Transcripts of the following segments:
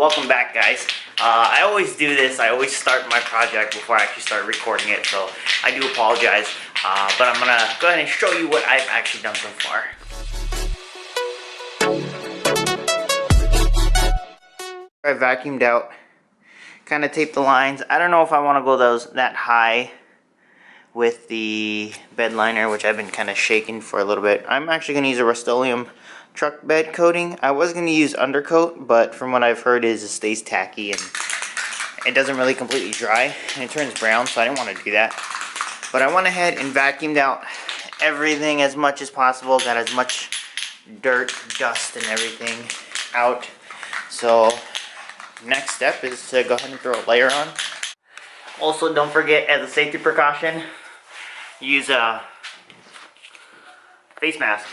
welcome back, guys. I always do this. I always start my project before I actually start recording it, so I do apologize. But I'm gonna go ahead and show you what I've actually done so far. I vacuumed out, kind of taped the lines. I don't know if I want to go that high with the bed liner, which I've been kind of shaking for a little bit. I'm actually going to use a Rust-Oleum truck bed coating. I was going to use undercoat, but from what I've heard is it stays tacky and it doesn't really completely dry and it turns brown, so I didn't want to do that. But I went ahead and vacuumed out everything as much as possible, got as much dirt, dust, and everything out. So next step is to go ahead and throw a layer on. Also, don't forget, as a safety precaution, use a face mask.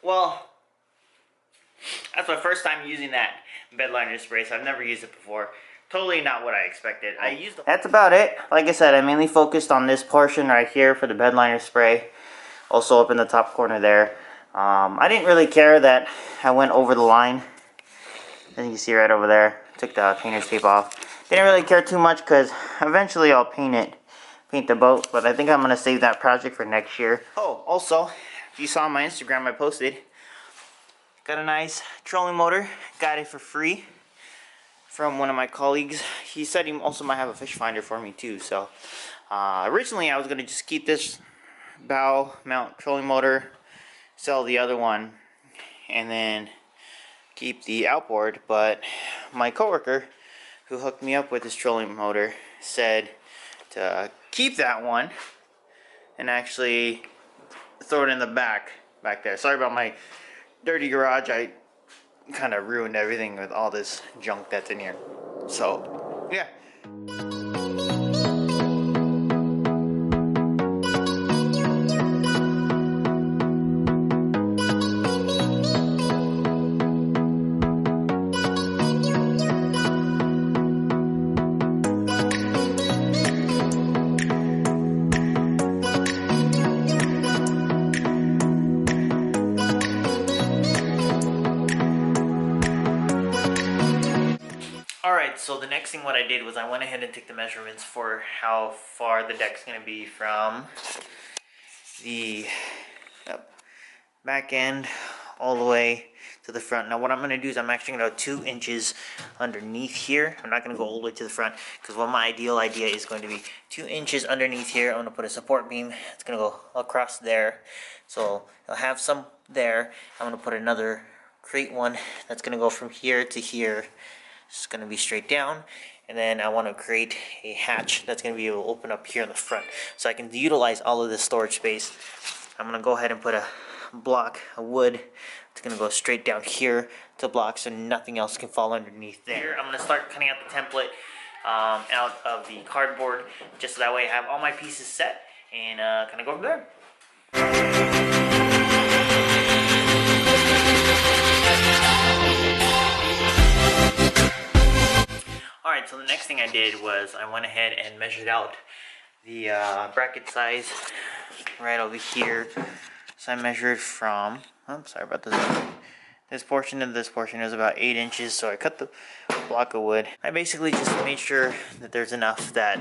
Well, that's my first time using that bed liner spray, so I've never used it before. Totally not what I expected. That's about it. Like I said, I mainly focused on this portion right here for the bed liner spray. Also up in the top corner there. I didn't really care that I went over the line. As you can see right over there. Took the painter's tape off. Didn't really care too much because eventually I'll paint the boat. But I think I'm going to save that project for next year. Oh, also, if you saw on my Instagram, I posted, got a nice trolling motor. Got it for free from one of my colleagues. He said he also might have a fish finder for me too. So originally I was going to just keep this bow mount trolling motor, sell the other one, and then keep the outboard. But my coworker who hooked me up with this trolling motor said to keep that one and actually throw it in the back there. Sorry about my dirty garage. I kind of ruined everything with all this junk that's in here. So, yeah. Alright, so the next thing what I did was I went ahead and took the measurements for how far the deck's going to be from the back end all the way to the front. Now what I'm going to do is I'm actually going to go 2 inches underneath here. I'm not going to go all the way to the front because what my ideal idea is going to be 2 inches underneath here. I'm going to put a support beam. It's going to go across there. So I'll have some there. I'm going to put another crate one that's going to go from here to here. It's going to be straight down, and then I want to create a hatch that's going to be able to open up here in the front so I can utilize all of this storage space. I'm going to go ahead and put a block of wood. It's going to go straight down here to block so nothing else can fall underneath there. I'm going to start cutting out the template out of the cardboard just so that way I have all my pieces set and kind of go from there. Alright, so the next thing I did was I went ahead and measured out the bracket size right over here. So I measured from, sorry about this portion to this portion is about 8 inches. So I cut the block of wood. I basically just made sure that there's enough that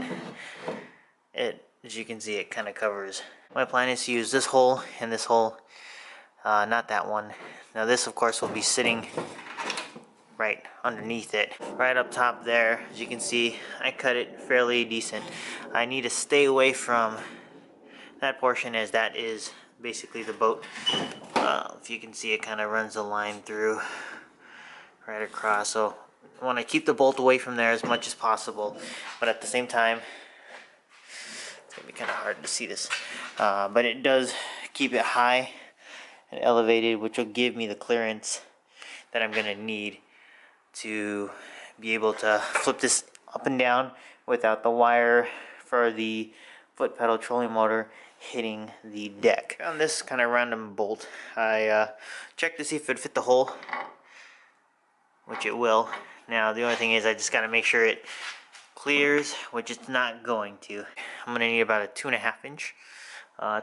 as you can see, it kind of covers. My plan is to use this hole and this hole, not that one. Now this, of course, will be sitting right underneath it, right up top there. As you can see, I cut it fairly decent. I need to stay away from that portion as that is basically the boat. If you can see, it kind of runs a line through right across. So I want to keep the bolt away from there as much as possible, but at the same time, it's gonna be kind of hard to see this, but it does keep it high and elevated, which will give me the clearance that I'm gonna need to be able to flip this up and down without the wire for the foot pedal trolling motor hitting the deck. On this kind of random bolt, I checked to see if it fit the hole, which it will. Now the only thing is I just got to make sure it clears, which it's not going to. I'm going to need about a 2.5 inch.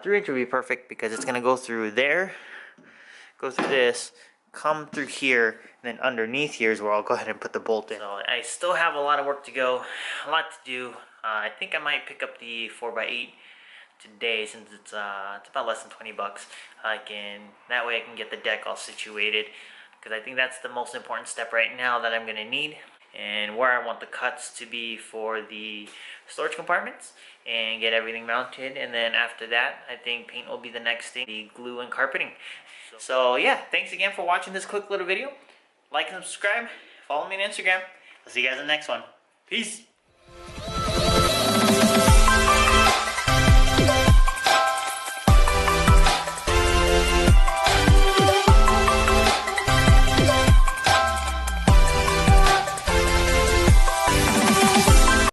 3 inch would be perfect because it's going to go through there, go through this, come through here, and then underneath here is where I'll go ahead and put the bolt in. So I still have a lot of work to go, a lot to do. I think I might pick up the 4x8 today since it's about less than 20 bucks. That way I can get the deck all situated, because I think that's the most important step right now that I'm gonna need, and where I want the cuts to be for the storage compartments, and get everything mounted. And then after that, I think paint will be the next thing, the glue and carpeting. So yeah, thanks again for watching this quick little video. Like and subscribe, follow me on Instagram. I'll see you guys in the next one. Peace.